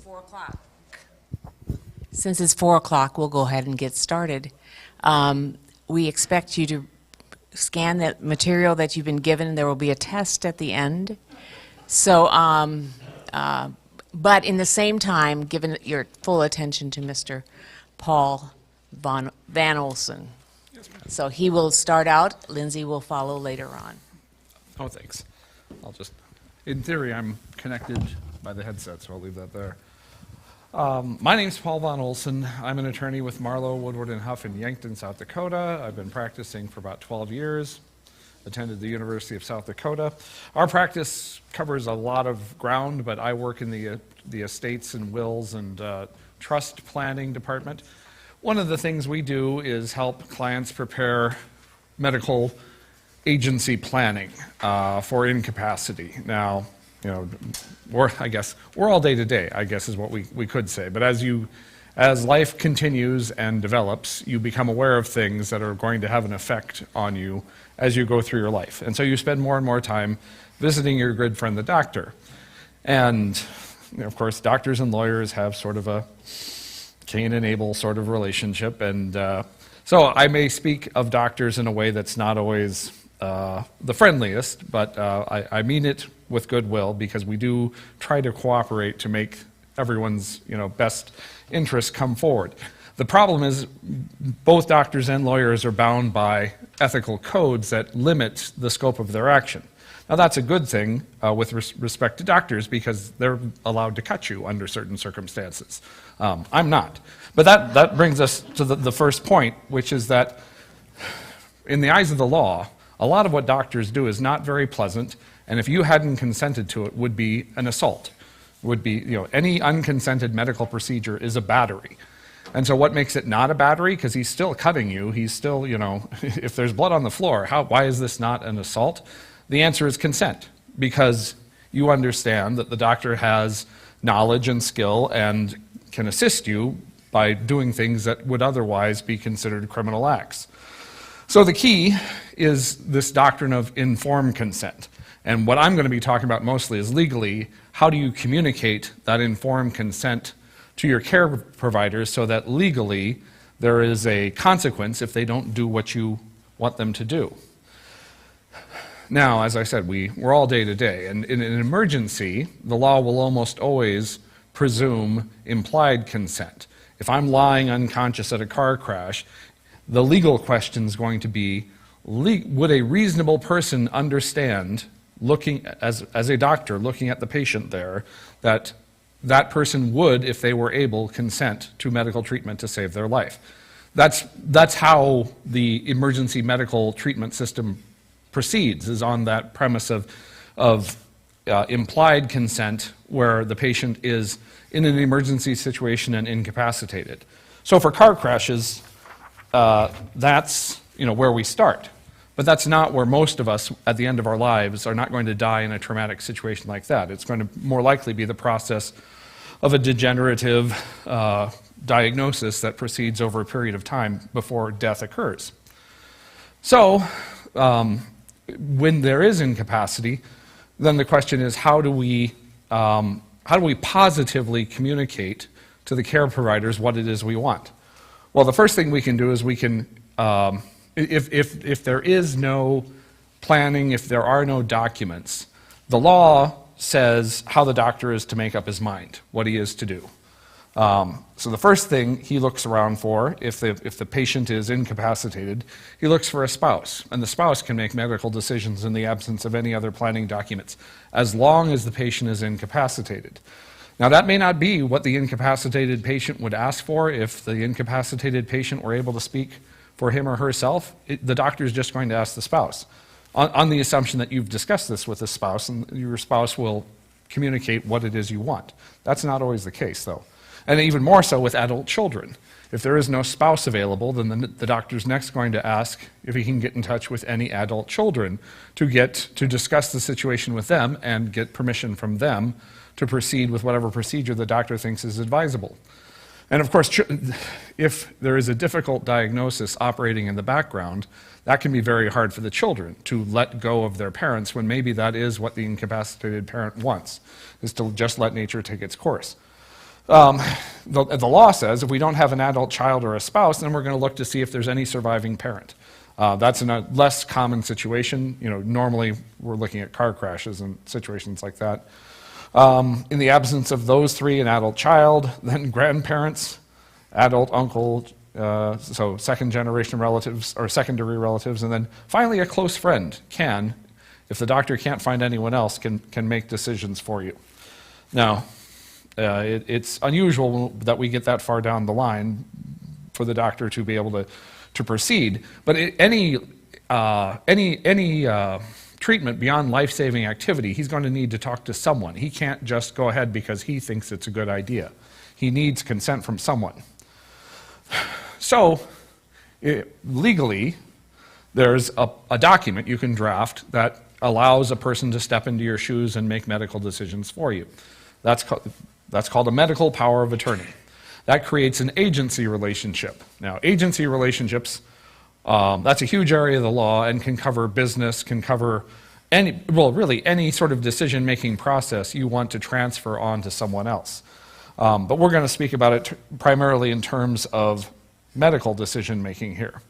4 o'clock. Since it's 4 o'clock, we'll go ahead and get started. We expect you to scan that material that you've been given. There will be a test at the end. So, but in the same time, given your full attention to Mr. Paul Van Olsen. Yes, ma'am. So he will start out. Lindsay will follow later on. Oh, thanks. In theory, I'm connected by the headset, so I'll leave that there. My name's Paul Von Olsen. I'm an attorney with Marlowe, Woodward & Huff in Yankton, South Dakota. I've been practicing for about 12 years, attended the University of South Dakota. Our practice covers a lot of ground, but I work in the estates and wills and trust planning department. One of the things we do is help clients prepare medical agency planning for incapacity. Now, we're all day to day, I guess is what we could say. But as life continues and develops, you become aware of things that are going to have an effect on you as you go through your life. And so you spend more and more time visiting your good friend, the doctor. And, of course, doctors and lawyers have sort of a Cain and Abel sort of relationship. And so I may speak of doctors in a way that's not always the friendliest, but I mean it with goodwill, because we do try to cooperate to make everyone's best interests come forward. The problem is both doctors and lawyers are bound by ethical codes that limit the scope of their action. Now that's a good thing with respect to doctors, because they're allowed to cut you under certain circumstances. I'm not. But that brings us to the first point, which is that in the eyes of the law, a lot of what doctors do is not very pleasant, and if you hadn't consented to it, would be an assault. Would be, any unconsented medical procedure is a battery. And so what makes it not a battery? Because he's still cutting you, he's still, if there's blood on the floor, why is this not an assault? The answer is consent, because you understand that the doctor has knowledge and skill and can assist you by doing things that would otherwise be considered criminal acts. So the key is this doctrine of informed consent. And what I'm going to be talking about mostly is legally, how do you communicate that informed consent to your care providers so that legally there is a consequence if they don't do what you want them to do. Now, as I said, we're all day to day, and in an emergency, the law will almost always presume implied consent. If I'm lying unconscious at a car crash, the legal question is going to be, would a reasonable person understand, looking as a doctor, looking at the patient there, that person would, if they were able, consent to medical treatment to save their life. That's how the emergency medical treatment system proceeds, is on that premise of implied consent, where the patient is in an emergency situation and incapacitated. So for car crashes, that's where we start. But that's not where most of us, at the end of our lives, are not going to die in a traumatic situation like that. It's going to more likely be the process of a degenerative diagnosis that proceeds over a period of time before death occurs. So, when there is incapacity, then the question is, how do we positively communicate to the care providers what it is we want? Well, the first thing we can do is we can, if there is no planning, if there are no documents, the law says how the doctor is to make up his mind, what he is to do. So the first thing he looks around for, if the patient is incapacitated, he looks for a spouse. And the spouse can make medical decisions in the absence of any other planning documents, as long as the patient is incapacitated. Now that may not be what the incapacitated patient would ask for. If the incapacitated patient were able to speak for him or herself, the doctor is just going to ask the spouse, on the assumption that you've discussed this with the spouse, and your spouse will communicate what it is you want. That's not always the case, though. And even more so with adult children. If there is no spouse available, then the doctor's next going to ask if he can get in touch with any adult children to discuss the situation with them and get permission from them to proceed with whatever procedure the doctor thinks is advisable. And of course, if there is a difficult diagnosis operating in the background, that can be very hard for the children to let go of their parents, when maybe that is what the incapacitated parent wants, is to just let nature take its course. The law says if we don't have an adult child or a spouse, then we're going to look to see if there's any surviving parent. That's in a less common situation. Normally we're looking at car crashes and situations like that. In the absence of those three, an adult child, then grandparents, adult uncle, so second generation relatives or secondary relatives, and then finally a close friend can, if the doctor can't find anyone else, can make decisions for you. Now, it's unusual that we get that far down the line for the doctor to be able to proceed, but any treatment beyond life-saving activity, he's going to need to talk to someone. He can't just go ahead because he thinks it's a good idea. He needs consent from someone. So, legally, there's a document you can draft that allows a person to step into your shoes and make medical decisions for you. That's called a medical power of attorney. That creates an agency relationship. Now, agency relationships, that's a huge area of the law and can cover business, can cover any sort of decision-making process you want to transfer on to someone else. But we're going to speak about it primarily in terms of medical decision-making here.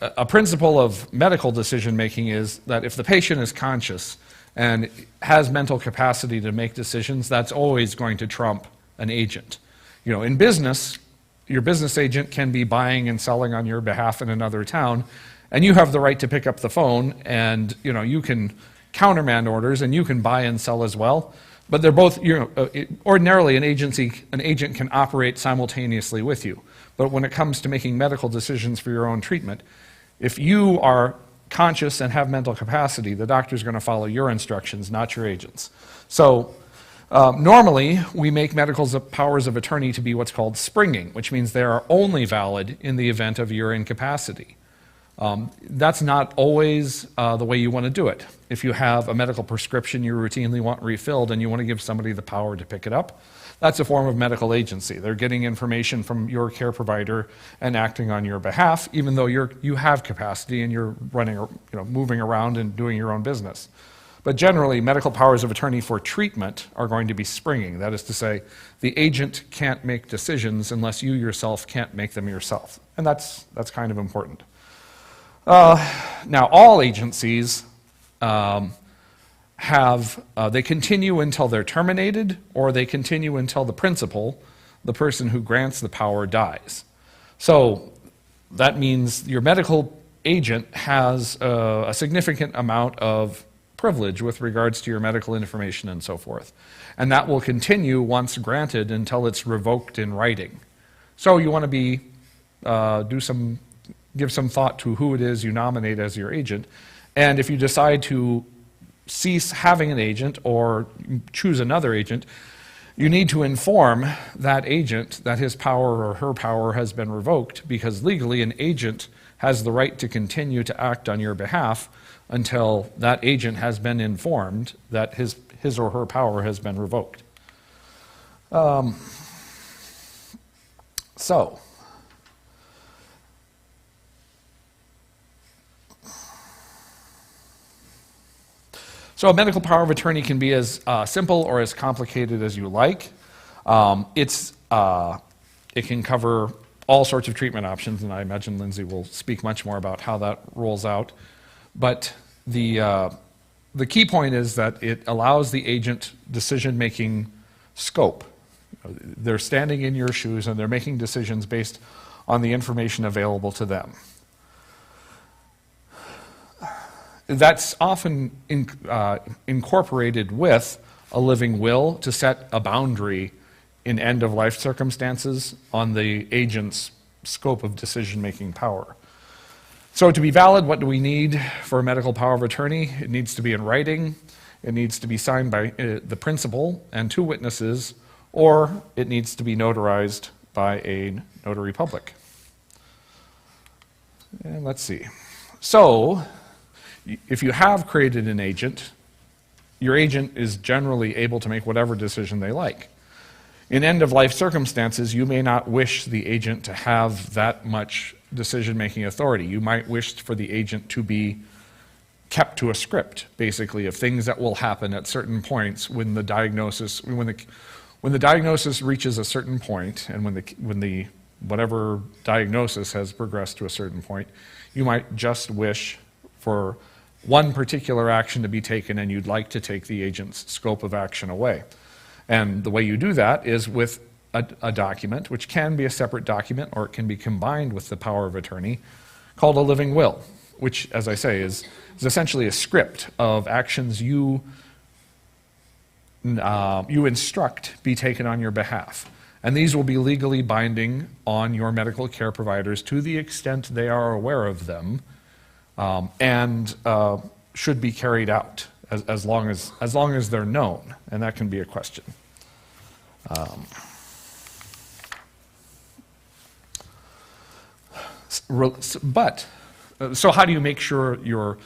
A principle of medical decision-making is that if the patient is conscious and has mental capacity to make decisions, that's always going to trump an agent. In business, your business agent can be buying and selling on your behalf in another town, and you have the right to pick up the phone and you can countermand orders and you can buy and sell as well. But they're both, ordinarily an agent can operate simultaneously with you. But when it comes to making medical decisions for your own treatment, if you are conscious and have mental capacity, the doctor's going to follow your instructions, not your agent's. So normally, we make medical powers of attorney to be what's called springing, which means they are only valid in the event of your incapacity. That's not always the way you want to do it. If you have a medical prescription you routinely want refilled and you want to give somebody the power to pick it up, that's a form of medical agency. They're getting information from your care provider and acting on your behalf, even though you have capacity and you're running, moving around and doing your own business. But generally, medical powers of attorney for treatment are going to be springing. That is to say, the agent can't make decisions unless you yourself can't make them yourself. And that's kind of important. Now, all agencies they continue until they're terminated, or they continue until the principal, the person who grants the power, dies. So that means your medical agent has a significant amount of privilege with regards to your medical information and so forth. And that will continue once granted until it's revoked in writing. So you want to give some thought to who it is you nominate as your agent. And if you decide to cease having an agent or choose another agent, you need to inform that agent that his power or her power has been revoked, because legally an agent has the right to continue to act on your behalf until that agent has been informed that his or her power has been revoked. So a medical power of attorney can be as simple or as complicated as you like. It can cover all sorts of treatment options, and I imagine Lindsay will speak much more about how that rolls out. But the key point is that it allows the agent decision-making scope. They're standing in your shoes and they're making decisions based on the information available to them. That's often incorporated with a living will to set a boundary in end-of-life circumstances on the agent's scope of decision-making power. So to be valid, what do we need for a medical power of attorney? It needs to be in writing, it needs to be signed by the principal and two witnesses, or it needs to be notarized by a notary public. And let's see. So, if you have created an agent, your agent is generally able to make whatever decision they like. In end-of-life circumstances, you may not wish the agent to have that much decision-making authority. You might wish for the agent to be kept to a script, basically, of things that will happen at certain points when the diagnosis, when When the diagnosis reaches a certain point, and when the whatever diagnosis has progressed to a certain point, you might just wish for one particular action to be taken, and you'd like to take the agent's scope of action away. And the way you do that is with a document, which can be a separate document or it can be combined with the power of attorney, called a living will, which, as I say, is essentially a script of actions you instruct be taken on your behalf. And these will be legally binding on your medical care providers to the extent they are aware of them, and should be carried out as long as they're known, and that can be a question. So how do you make sure your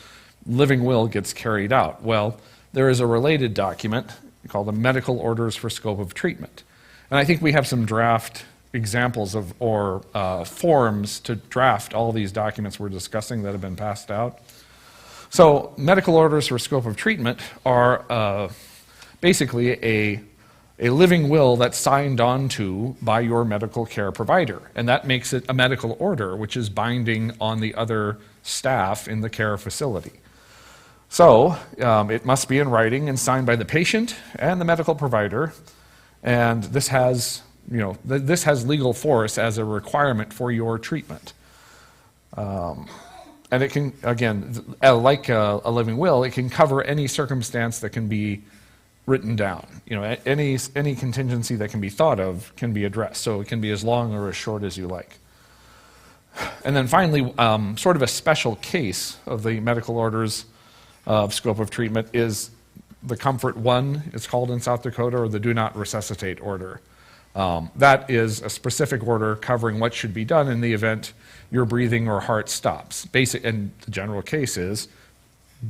living will gets carried out? Well, there is a related document called the Medical Orders for Scope of Treatment. And I think we have some draft examples of, or forms to draft all these documents we're discussing that have been passed out. So medical orders for scope of treatment are basically a living will that's signed on to by your medical care provider. And that makes it a medical order, which is binding on the other staff in the care facility. So it must be in writing and signed by the patient and the medical provider. And this has, this has legal force as a requirement for your treatment. And it can, again, like a living will, it can cover any circumstance that can be written down. Any contingency that can be thought of can be addressed. So it can be as long or as short as you like. And then finally, sort of a special case of the medical orders of scope of treatment is the Comfort 1, it's called in South Dakota, or the Do Not Resuscitate order. That is a specific order covering what should be done in the event your breathing or heart stops. And the general case is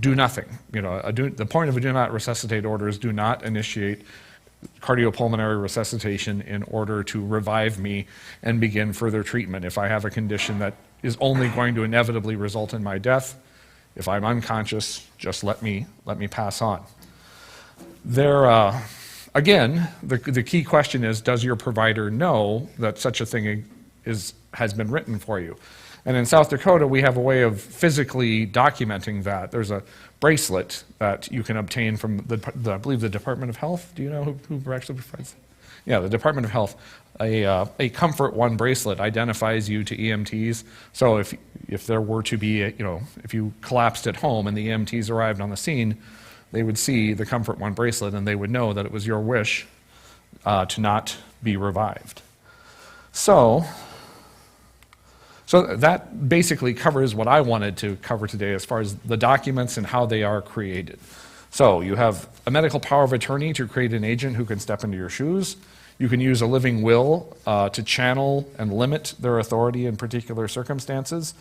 do nothing. The point of a Do Not Resuscitate order is do not initiate cardiopulmonary resuscitation in order to revive me and begin further treatment. If I have a condition that is only going to inevitably result in my death, if I'm unconscious, just let me pass on. Again, the key question is, does your provider know that such a thing has been written for you? And in South Dakota, we have a way of physically documenting that. There's a bracelet that you can obtain from, I believe, the Department of Health. Do you know who actually provides that? Yeah, the Department of Health. A Comfort 1 bracelet identifies you to EMTs. So if there were to be, if you collapsed at home and the EMTs arrived on the scene, they would see the Comfort 1 bracelet and they would know that it was your wish to not be revived. So that basically covers what I wanted to cover today as far as the documents and how they are created. So you have a medical power of attorney to create an agent who can step into your shoes. You can use a living will to channel and limit their authority in particular circumstances.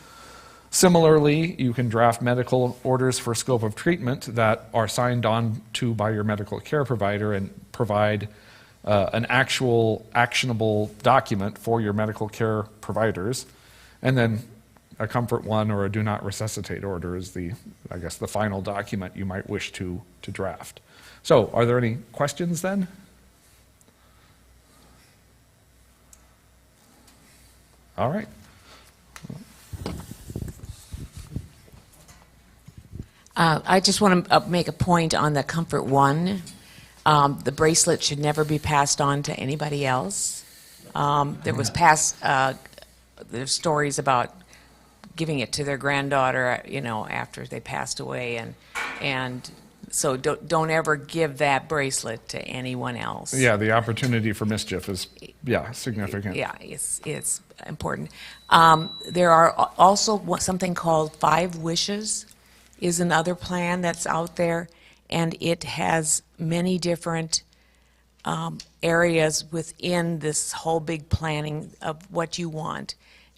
Similarly, you can draft medical orders for scope of treatment that are signed on to by your medical care provider and provide an actual actionable document for your medical care providers. And then a Comfort 1 or a Do Not Resuscitate order is the final document you might wish to draft. So, are there any questions then? All right. I just want to make a point on the Comfort 1. The bracelet should never be passed on to anybody else. There's stories about giving it to their granddaughter, after they passed away, and so don't ever give that bracelet to anyone else. Yeah, the opportunity for mischief is significant. Yeah, it's important. There are also something called 5 Wishes is another plan that's out there, and it has many different areas within this whole big planning of what you want,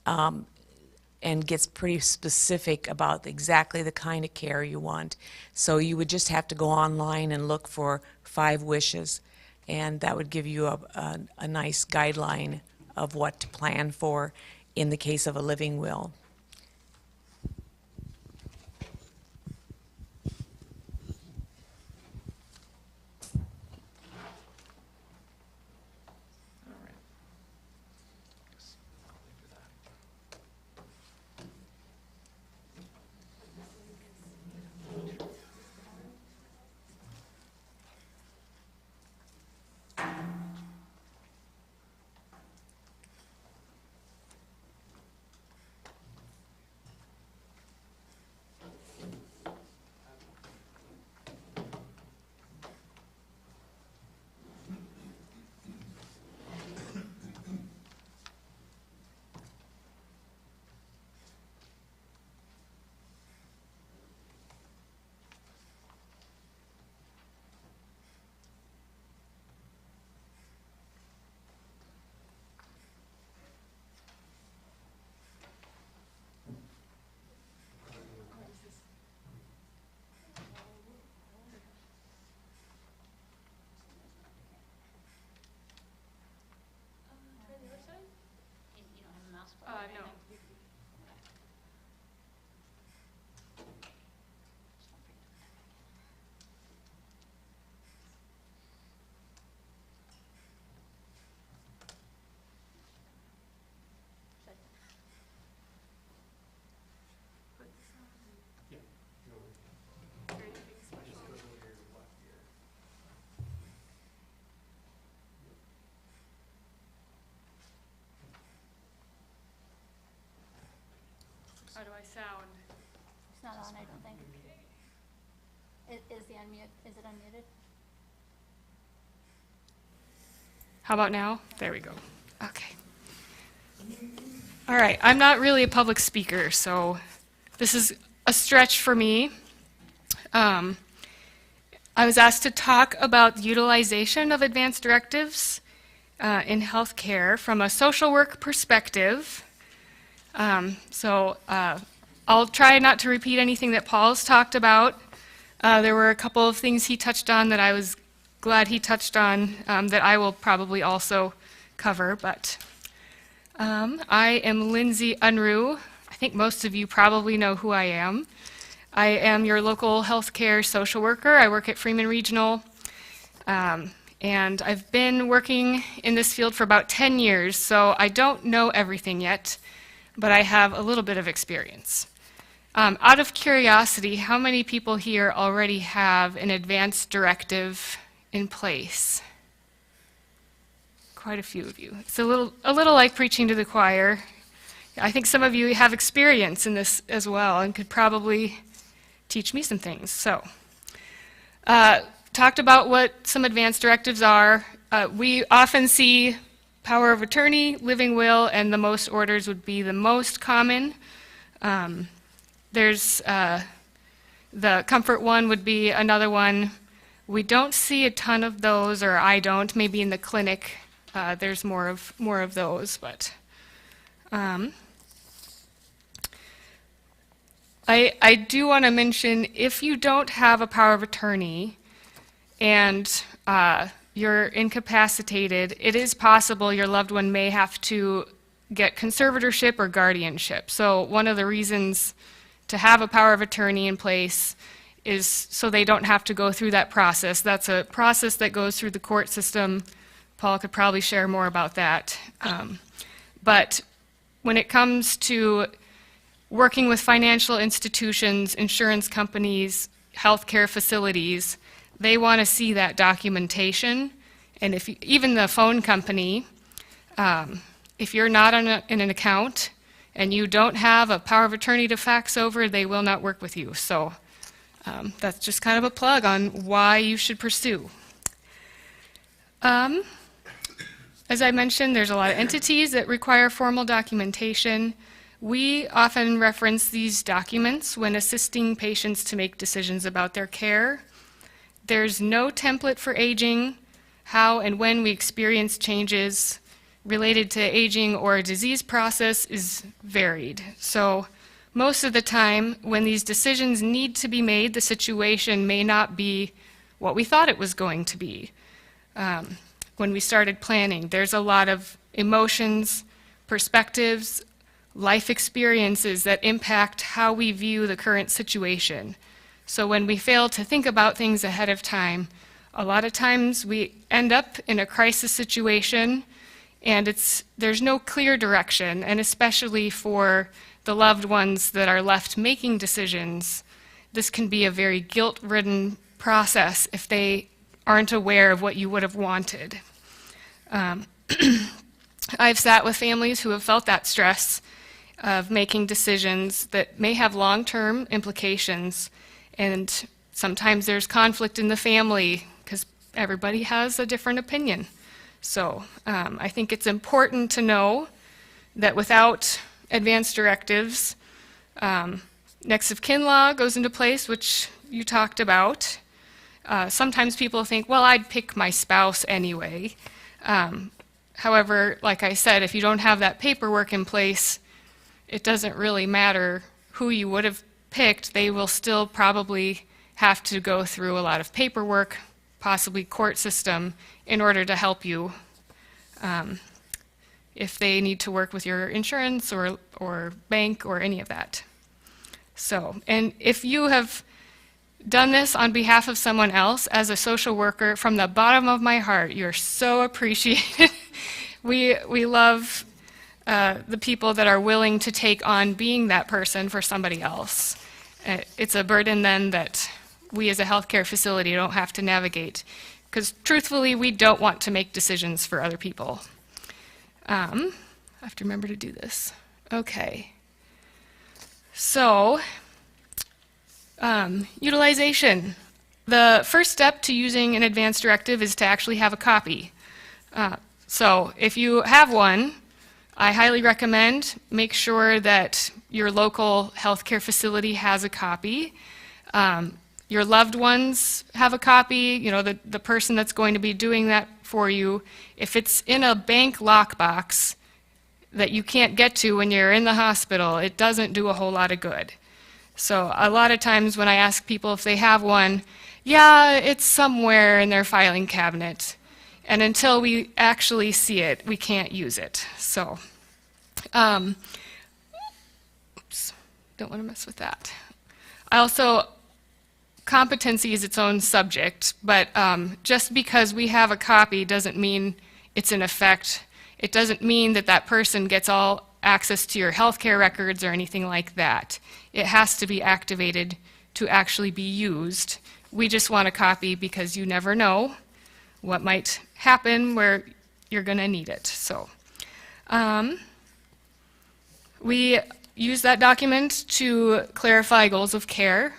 and gets pretty specific about exactly the kind of care you want. So you would just have to go online and look for 5 Wishes, and that would give you a nice guideline of what to plan for in the case of a living will. How do I sound? It's not on, I don't think. Is the unmute, is it unmuted? How about now? There we go. Okay. All right, I'm not really a public speaker, so this is a stretch for me. I was asked to talk about the utilization of advanced directives in healthcare from a social work perspective. I'll try not to repeat anything that Paul's talked about. There were a couple of things he touched on that I was glad he touched on that I will probably also cover, but I am Lindsay Unruh. I think most of you probably know who I am. I am your local healthcare social worker. I work at Freeman Regional, and I've been working in this field for about 10 years, so I don't know everything yet, but I have a little bit of experience. Out of curiosity, how many people here already have an advanced directive in place? Quite a few of you. It's a little like preaching to the choir. I think some of you have experience in this as well and could probably teach me some things. So, talked about what some advanced directives are. We often see power of attorney, living will, and the most orders would be the most common. There's the comfort one would be another one. We don't see a ton of those, or I don't. Maybe in the clinic there's more of those, but I do want to mention, if you don't have a power of attorney and you're incapacitated, it is possible your loved one may have to get conservatorship or guardianship. So one of the reasons to have a power of attorney in place is so they don't have to go through that process. That's a process that goes through the court system. Paul could probably share more about that. But when it comes to working with financial institutions, insurance companies, healthcare facilities, they want to see that documentation. And if you, even the phone company, if you're not in an account and you don't have a power of attorney to fax over, they will not work with you. So that's just kind of a plug on why you should pursue. As I mentioned, there's a lot of entities that require formal documentation. We often reference these documents when assisting patients to make decisions about their care. There's no template for aging. How and when we experience changes related to aging or a disease process is varied. So most of the time, when these decisions need to be made, the situation may not be what we thought it was going to be. When we started planning, there's a lot of emotions, perspectives, life experiences that impact how we view the current situation. So when we fail to think about things ahead of time, a lot of times we end up in a crisis situation and there's no clear direction, and especially for the loved ones that are left making decisions, this can be a very guilt-ridden process if they aren't aware of what you would have wanted. I've sat with families who have felt that stress of making decisions that may have long-term implications, and sometimes there's conflict in the family because everybody has a different opinion. So I think it's important to know that without advanced directives, next of kin law goes into place, which you talked about. Sometimes people think, well, I'd pick my spouse anyway. However, like I said, if you don't have that paperwork in place, it doesn't really matter who you would have picked. They will still probably have to go through a lot of paperwork, possibly court system, in order to help you if they need to work with your insurance or bank or any of that. So, and if you have done this on behalf of someone else as a social worker, from the bottom of my heart, you're so appreciated. We love the people that are willing to take on being that person for somebody else. It's a burden then that we as a healthcare facility don't have to navigate, because truthfully, we don't want to make decisions for other people. I have to remember to do this. Okay. So, utilization. The first step to using an advanced directive is to actually have a copy. So if you have one, I highly recommend make sure that your local healthcare facility has a copy. Your loved ones have a copy, you know, the person that's going to be doing that for you. If it's in a bank lockbox that you can't get to when you're in the hospital, it doesn't do a whole lot of good. So a lot of times when I ask people if they have one, yeah, it's somewhere in their filing cabinet. And until we actually see it, we can't use it. So, oops, don't want to mess with that. Competency is its own subject, but just because we have a copy doesn't mean it's in effect. It doesn't mean that that person gets all access to your healthcare records or anything like that. It has to be activated to actually be used. We just want a copy because you never know what might happen where you're going to need it. So we use that document to clarify goals of care.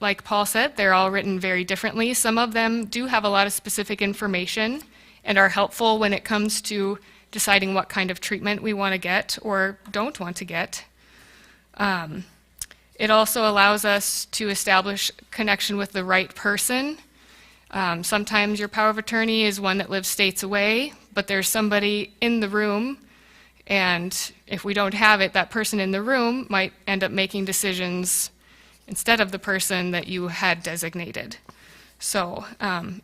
Like Paul said, they're all written very differently. Some of them do have a lot of specific information and are helpful when it comes to deciding what kind of treatment we want to get or don't want to get. It also allows us to establish connection with the right person. Sometimes your power of attorney is one that lives states away, but there's somebody in the room, and if we don't have it, that person in the room might end up making decisions instead of the person that you had designated. So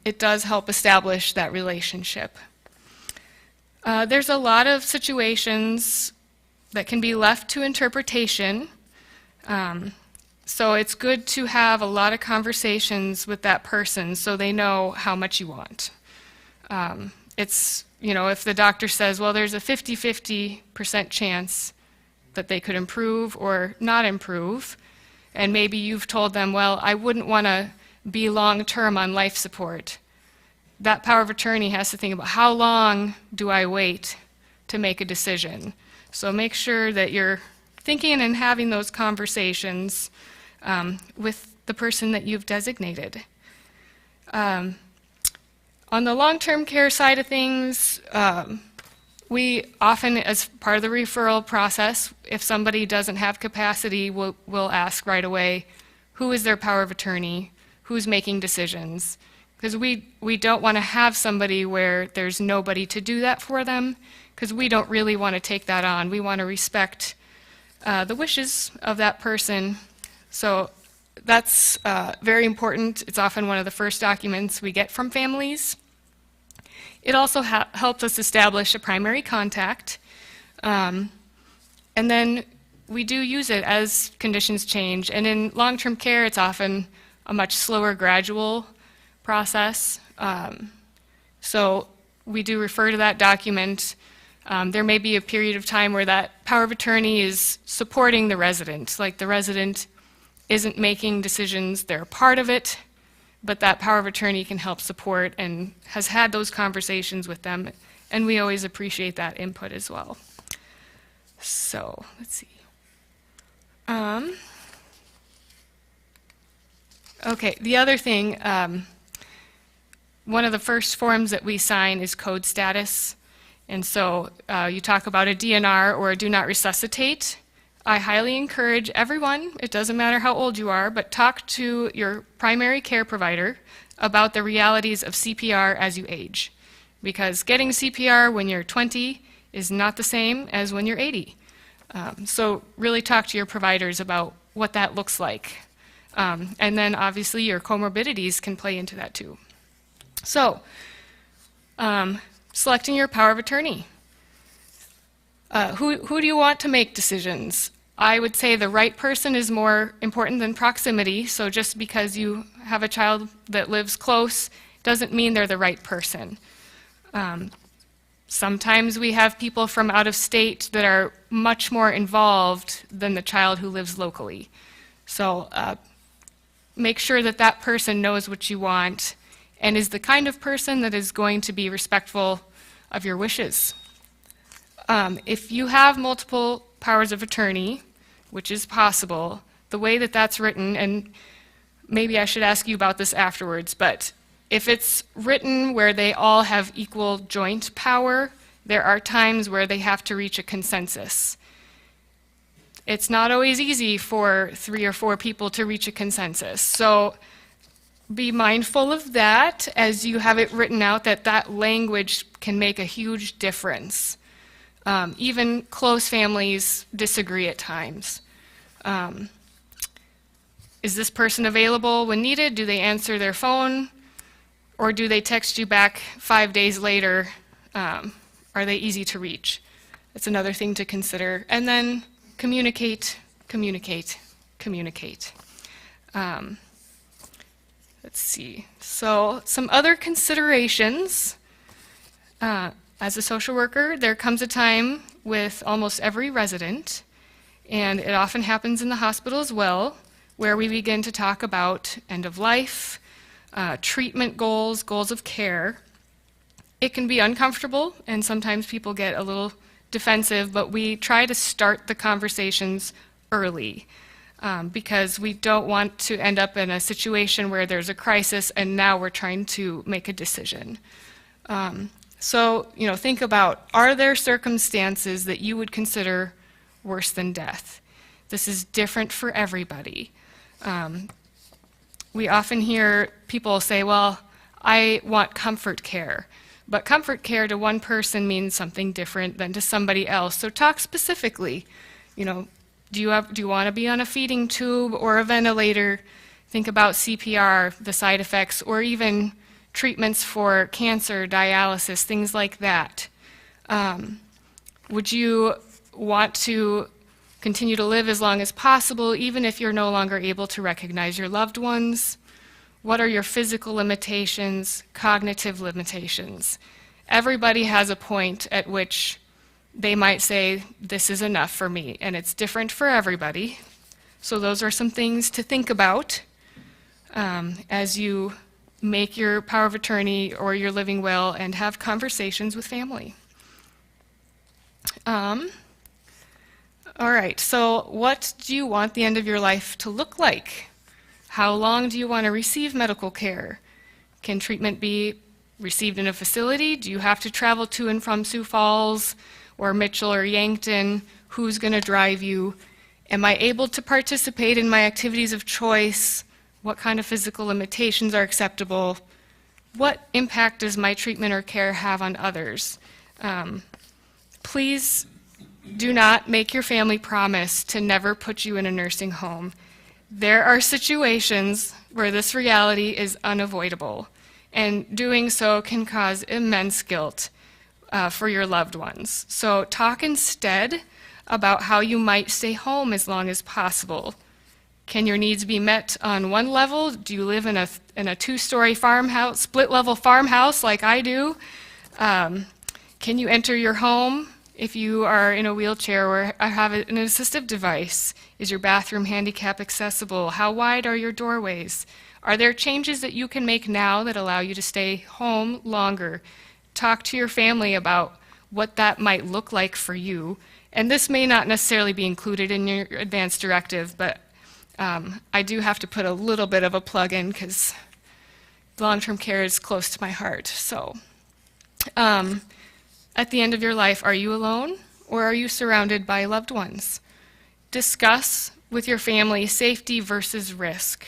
it does help establish that relationship. There's a lot of situations that can be left to interpretation. So it's good to have a lot of conversations with that person so they know how much you want. It's, you know, if the doctor says, well, there's a 50-50% chance that they could improve or not improve, and maybe you've told them, well, I wouldn't want to be long-term on life support. That power of attorney has to think about how long do I wait to make a decision. So make sure that you're thinking and having those conversations with the person that you've designated. On the long-term care side of things, we often, as part of the referral process, if somebody doesn't have capacity, we'll ask right away, who is their power of attorney? Who's making decisions? Because we don't want to have somebody where there's nobody to do that for them, because we don't really want to take that on. We want to respect the wishes of that person. So that's very important. It's often one of the first documents we get from families. It also helps us establish a primary contact. And then we do use it as conditions change. And in long-term care, it's often a much slower, gradual process. So we do refer to that document. There may be a period of time where that power of attorney is supporting the resident, like the resident isn't making decisions, they're a part of it, but that power of attorney can help support and has had those conversations with them, and we always appreciate that input as well. So, let's see. Okay, the other thing, one of the first forms that we sign is code status. And so you talk about a DNR or a do not resuscitate. I highly encourage everyone, it doesn't matter how old you are, but talk to your primary care provider about the realities of CPR as you age. Because getting CPR when you're 20 is not the same as when you're 80. So really talk to your providers about what that looks like. And then obviously your comorbidities can play into that too. So, selecting your power of attorney. Who do you want to make decisions? I would say the right person is more important than proximity, so just because you have a child that lives close doesn't mean they're the right person. Sometimes we have people from out of state that are much more involved than the child who lives locally. So make sure that that person knows what you want and is the kind of person that is going to be respectful of your wishes. If you have multiple powers of attorney, which is possible, the way that that's written, and maybe I should ask you about this afterwards, but if it's written where they all have equal joint power, there are times where they have to reach a consensus. It's not always easy for 3 or 4 people to reach a consensus. So be mindful of that as you have it written out, that that language can make a huge difference. Even close families disagree at times. Is this person available when needed? Do they answer their phone? Or do they text you back 5 days later? Are they easy to reach? That's another thing to consider. And then communicate, communicate, communicate. Let's see. So some other considerations. As a social worker, there comes a time with almost every resident, and it often happens in the hospital as well, where we begin to talk about end of life, treatment goals, goals of care. It can be uncomfortable, and sometimes people get a little defensive, but we try to start the conversations early because we don't want to end up in a situation where there's a crisis and now we're trying to make a decision. So, think about, are there circumstances that you would consider worse than death? This is different for everybody. We often hear people say, well, I want comfort care. But comfort care to one person means something different than to somebody else. So talk specifically. Do you want to be on a feeding tube or a ventilator? Think about CPR, the side effects, or even treatments for cancer, dialysis, things like that. Would you want to continue to live as long as possible, even if you're no longer able to recognize your loved ones? What are your physical limitations, cognitive limitations? Everybody has a point at which they might say, this is enough for me, and it's different for everybody. So those are some things to think about as you make your power of attorney or your living will and have conversations with family. All right, so what do you want the end of your life to look like? How long do you want to receive medical care? Can treatment be received in a facility? Do you have to travel to and from Sioux Falls or Mitchell or Yankton? Who's going to drive you? Am I able to participate in my activities of choice? What kind of physical limitations are acceptable? What impact does my treatment or care have on others? Please do not make your family promise to never put you in a nursing home. There are situations where this reality is unavoidable, and doing so can cause immense guilt for your loved ones. So talk instead about how you might stay home as long as possible. Can your needs be met on one level? Do you live in a 2-story farmhouse, split-level farmhouse like I do? Can you enter your home if you are in a wheelchair or have an assistive device? Is your bathroom handicap accessible? How wide are your doorways? Are there changes that you can make now that allow you to stay home longer? Talk to your family about what that might look like for you. And this may not necessarily be included in your advance directive, but I do have to put a little bit of a plug in because long-term care is close to my heart. So at the end of your life, are you alone or are you surrounded by loved ones? Discuss with your family safety versus risk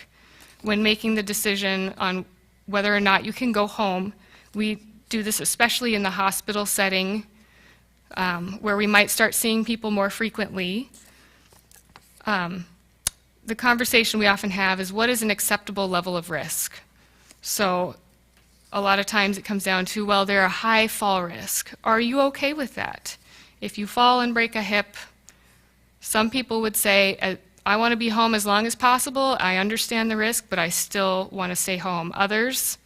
when making the decision on whether or not you can go home. We do this especially in the hospital setting where we might start seeing people more frequently. The conversation we often have is, what is an acceptable level of risk? So a lot of times it comes down to, well, they're a high fall risk. Are you okay with that? If you fall and break a hip, some people would say, I want to be home as long as possible. I understand the risk, but I still want to stay home. Others,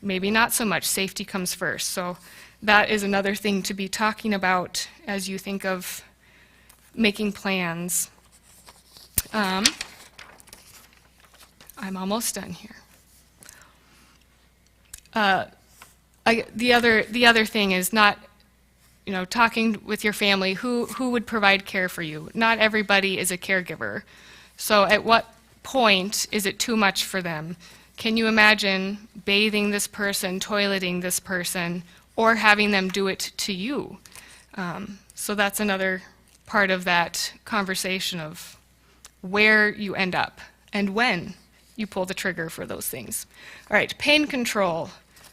maybe not so much. Safety comes first. So that is another thing to be talking about as you think of making plans. I'm almost done here. The other thing is not talking with your family, who would provide care for you. Not everybody is a caregiver. So at what point is it too much for them? Can you imagine bathing this person, toileting this person, or having them do it to you? So that's another part of that conversation of where you end up and when you pull the trigger for those things. All right, pain control.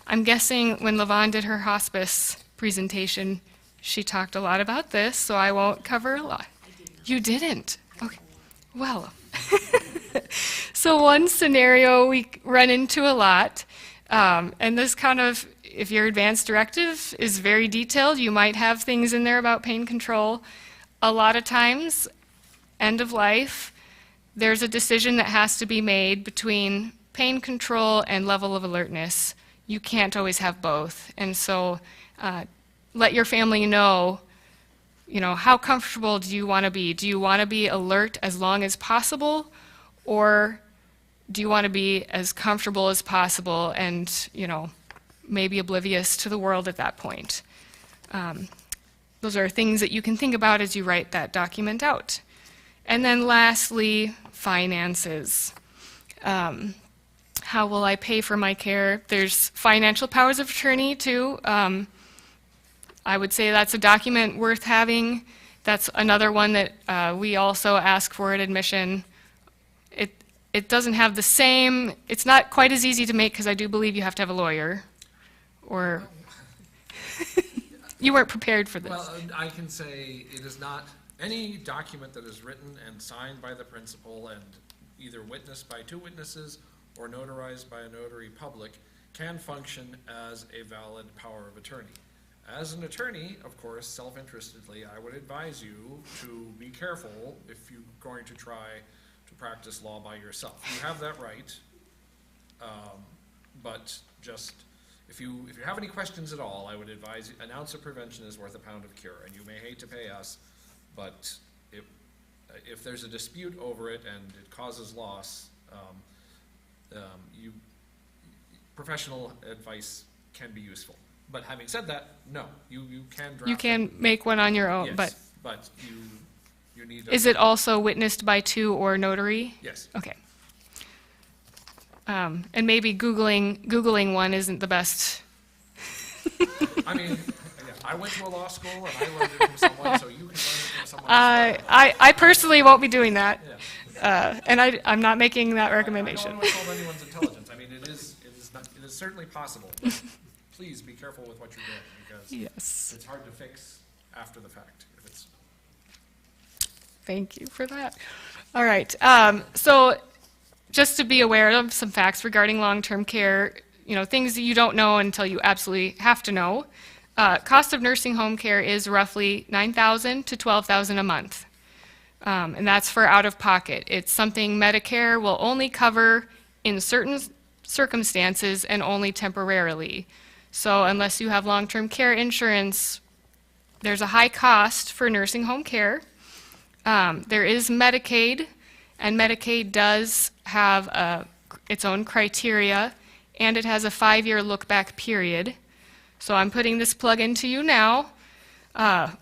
I'm guessing when LaVon did her hospice presentation, she talked a lot about this, so I won't cover a lot. You didn't? Okay. Well, so one scenario we run into a lot, and this kind of, if your advanced directive is very detailed, you might have things in there about pain control. A lot of times, end of life, there's a decision that has to be made between pain control and level of alertness. You can't always have both. And so let your family know, how comfortable do you want to be? Do you want to be alert as long as possible? Or do you want to be as comfortable as possible and, maybe oblivious to the world at that point? Those are things that you can think about as you write that document out. And then lastly, finances. How will I pay for my care? There's financial powers of attorney too. I would say that's a document worth having. That's another one that we also ask for at admission. It doesn't have the same, it's not quite as easy to make because I do believe you have to have a lawyer. Or you weren't prepared for this. Well, I can say it is not any document that is written and signed by the principal and either witnessed by 2 witnesses or notarized by a notary public can function as a valid power of attorney. As an attorney, of course, self-interestedly, I would advise you to be careful if you're going to try to practice law by yourself. You have that right, but just if you have any questions at all, I would advise an ounce of prevention is worth a pound of cure. And you may hate to pay us, but if there's a dispute over it and it causes loss, professional advice can be useful. But having said that, no, you can draft. You can make one on your own, yes, but you need. Is it also witnessed by 2 or notary? Yes. Okay. And maybe Googling one isn't the best. I mean, yeah, I went to a law school and I learned it from someone, so you can learn it from someone else. I personally won't be doing that, Yeah. and I'm not making that recommendation. I don't want to insult anyone's intelligence. I mean, it is certainly possible. But please be careful with what you're doing because Yes. it's hard to fix after the fact. If it's Thank you for that. All right. So just to be aware of some facts regarding long-term care, things that you don't know until you absolutely have to know. Cost of nursing home care is roughly $9,000 to $12,000 a month. And that's for out-of-pocket. It's something Medicare will only cover in certain circumstances and only temporarily. So unless you have long-term care insurance, there's a high cost for nursing home care. There is Medicaid, and Medicaid does have its own criteria, and it has a 5-year look-back period. So I'm putting this plug into you now.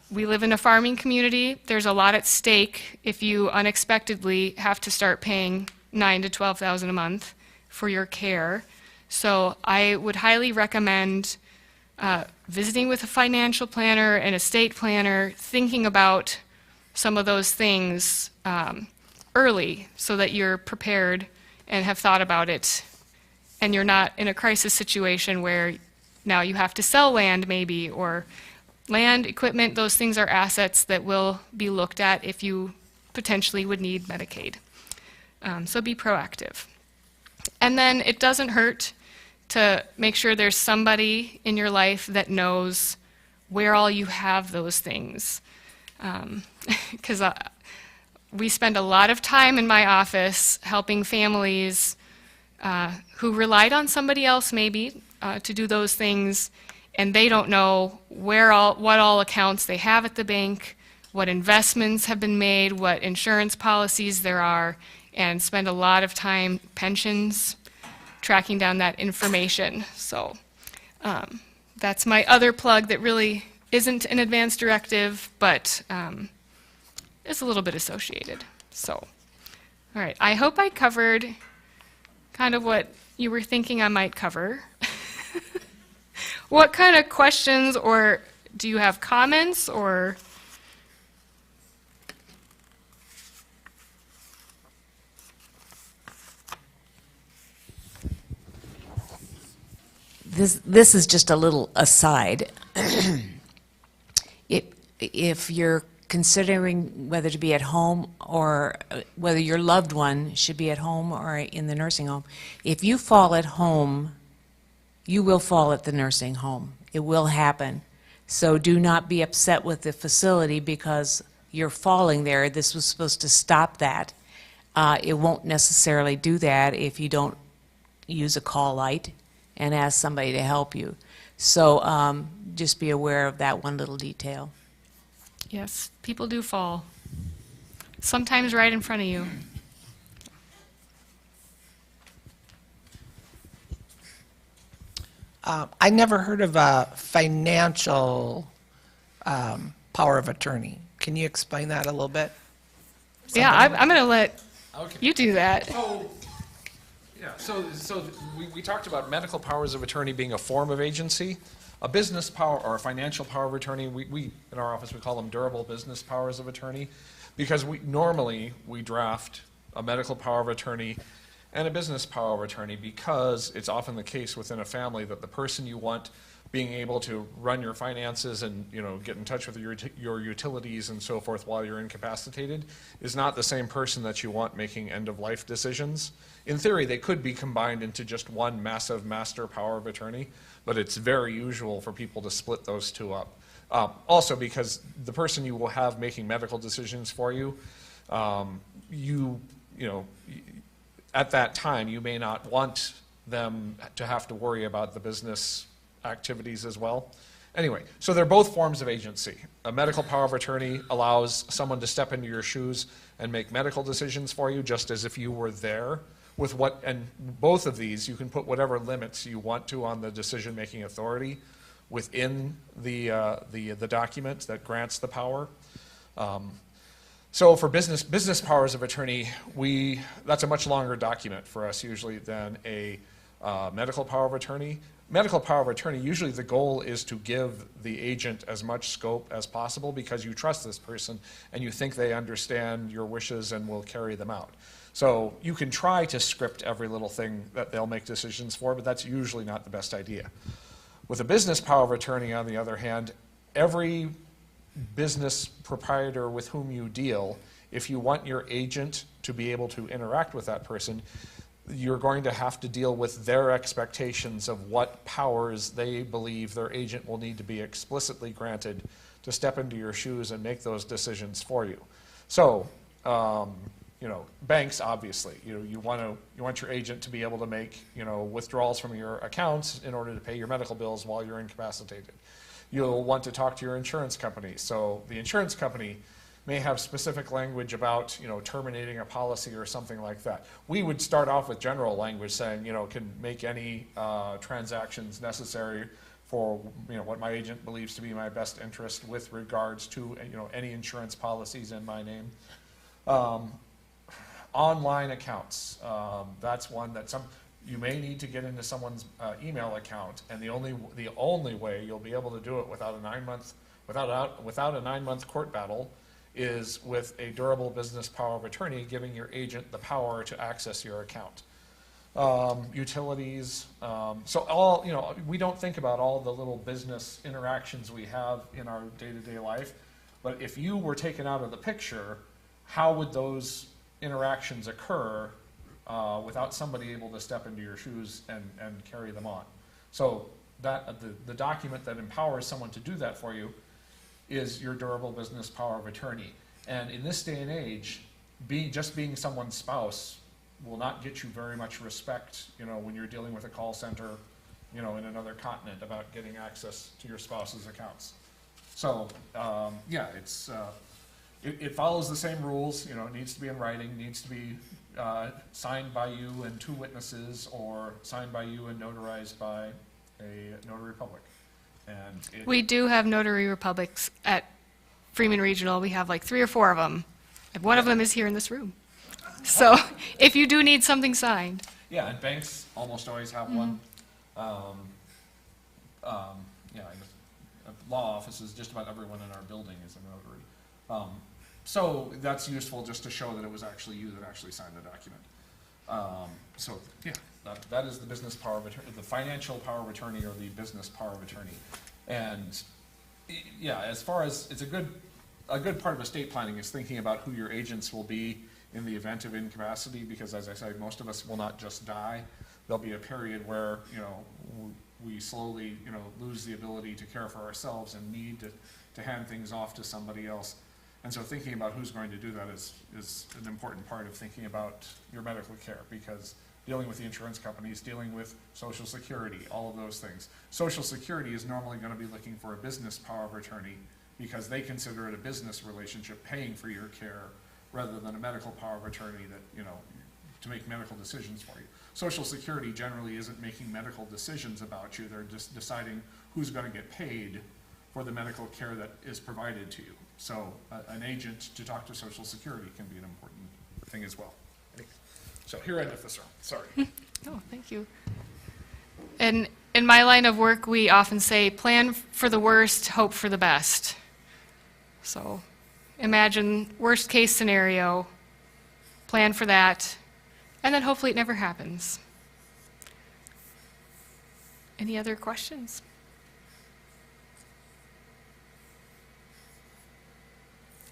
We live in a farming community. There's a lot at stake if you unexpectedly have to start paying $9,000 to $12,000 a month for your care. So I would highly recommend visiting with a financial planner and estate planner, thinking about some of those things early so that you're prepared and have thought about it, and you're not in a crisis situation where now you have to sell land maybe, or land, equipment, those things are assets that will be looked at if you potentially would need Medicaid. So be proactive. And then it doesn't hurt to make sure there's somebody in your life that knows where all you have those things. Because we spend a lot of time in my office helping families who relied on somebody else maybe to do those things, and they don't know what all accounts they have at the bank, what investments have been made, what insurance policies there are, and spend a lot of time, pensions, tracking down that information. So that's my other plug that really isn't an advanced directive, but is a little bit associated. So, all right, I hope I covered kind of what you were thinking I might cover. What kind of questions, or do you have comments, or? This is just a little aside. If you're considering whether to be at home or whether your loved one should be at home or in the nursing home, if you fall at home, you will fall at the nursing home. It will happen. So do not be upset with the facility because you're falling there. This was supposed to stop that. It won't necessarily do that if you don't use a call light and ask somebody to help you. So just be aware of that one little detail. Yes, people do fall. Sometimes right in front of you. I never heard of a financial power of attorney. Can you explain that a little bit? Yeah, I'm going to let Okay. you do that. So we talked about medical powers of attorney being a form of agency. A business power or a financial power of attorney, we in our office, we call them durable business powers of attorney, because normally we draft a medical power of attorney and a business power of attorney because it's often the case within a family that the person you want being able to run your finances and, you know, get in touch with your utilities and so forth while you're incapacitated is not the same person that you want making end-of-life decisions. In theory, they could be combined into just one massive master power of attorney, but it's very usual for people to split those two up. Also because the person you will have making medical decisions for you, you know, at that time, you may not want them to have to worry about the business activities as well. Anyway, so they're both forms of agency. A medical power of attorney allows someone to step into your shoes and make medical decisions for you, just as if you were there with and both of these, you can put whatever limits you want to on the decision-making authority within the document that grants the power. So for business powers of attorney, that's a much longer document for us usually than a medical power of attorney. Medical power of attorney, usually the goal is to give the agent as much scope as possible because you trust this person and you think they understand your wishes and will carry them out. So you can try to script every little thing that they'll make decisions for, but that's usually not the best idea. With a business power of attorney, on the other hand, every business proprietor with whom you deal, if you want your agent to be able to interact with that person, you're going to have to deal with their expectations of what powers they believe their agent will need to be explicitly granted to step into your shoes and make those decisions for you. So, you know, banks, obviously, you want your agent to be able to make, withdrawals from your accounts in order to pay your medical bills while you're incapacitated. You'll want to talk to your insurance company. So the insurance company may have specific language about, terminating a policy or something like that. We would start off with general language saying, can make any transactions necessary for, what my agent believes to be my best interest with regards to, any insurance policies in my name. Online accounts, that's one that you may need to get into someone's email account, and the only way you'll be able to do it without a 9-month court battle is with a durable business power of attorney giving your agent the power to access your account. Utilities, so we don't think about all the little business interactions we have in our day-to-day life, but if you were taken out of the picture, how would those interactions occur without somebody able to step into your shoes and carry them on? So that the document that empowers someone to do that for you is your durable business power of attorney. And in this day and age, just being someone's spouse will not get you very much respect, when you're dealing with a call center, in another continent about getting access to your spouse's accounts. So, it follows the same rules. It needs to be in writing, needs to be signed by you and 2 witnesses, or signed by you and notarized by a notary public. And We do have notary republics at Freeman Regional. We have like 3 or 4 of them. And one of them is here in this room. So if you do need something signed. yeah, and banks almost always have one. Yeah, I guess, law offices, just about everyone in our building is a notary. So that's useful just to show that it was actually you that actually signed the document. So, yeah, that is the business power of attorney, the financial power of attorney or the business power of attorney. And, yeah, as far as, it's a good part of estate planning is thinking about who your agents will be in the event of incapacity, because as I said, most of us will not just die. There'll be a period where, we slowly, lose the ability to care for ourselves and need to hand things off to somebody else. And so thinking about who's going to do that is an important part of thinking about your medical care, because dealing with the insurance companies, dealing with Social Security, all of those things. Social Security is normally going to be looking for a business power of attorney because they consider it a business relationship paying for your care rather than a medical power of attorney that, to make medical decisions for you. Social Security generally isn't making medical decisions about you. They're just deciding who's going to get paid for the medical care that is provided to you. So an agent to talk to Social Security can be an important thing as well. So here I left this room. Sorry. Oh, thank you. And in my line of work, we often say, plan for the worst, hope for the best. So imagine worst case scenario, plan for that, and then hopefully it never happens. Any other questions?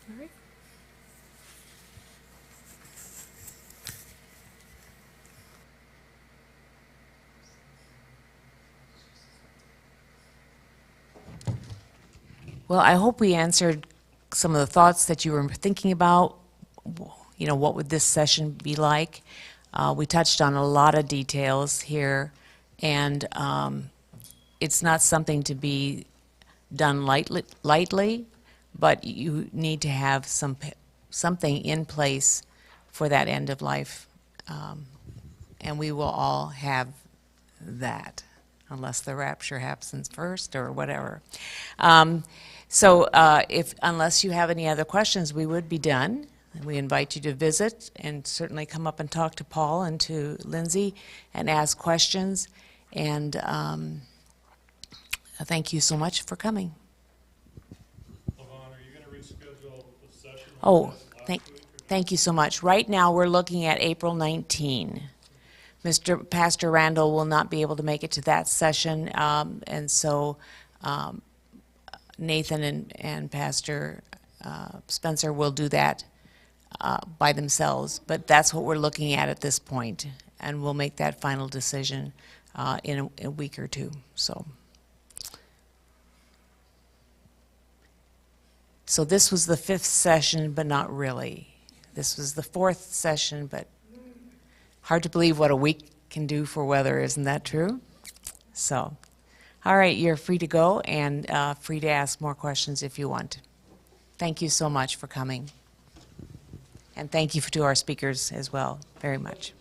All right. Well, I hope we answered some of the thoughts that you were thinking about. What would this session be like? We touched on a lot of details here, and it's not something to be done lightly, but you need to have something in place for that end of life, and we will all have that, unless the rapture happens first or whatever. So unless you have any other questions, we would be done. We invite you to visit and certainly come up and talk to Paul and to Lindsay and ask questions. And thank you so much for coming. Levon, are you going to reschedule the session? Oh, thank you so much. Right now, we're looking at April 19. Pastor Randall will not be able to make it to that session, and so Nathan and Pastor Spencer will do that by themselves, but that's what we're looking at this point, and we'll make that final decision in a week or two. So this was the 5th session, but not really. This was the 4th session, but hard to believe what a week can do for weather, isn't that true? So, all right, you're free to go and free to ask more questions if you want. Thank you so much for coming. And thank you to our speakers as well, very much.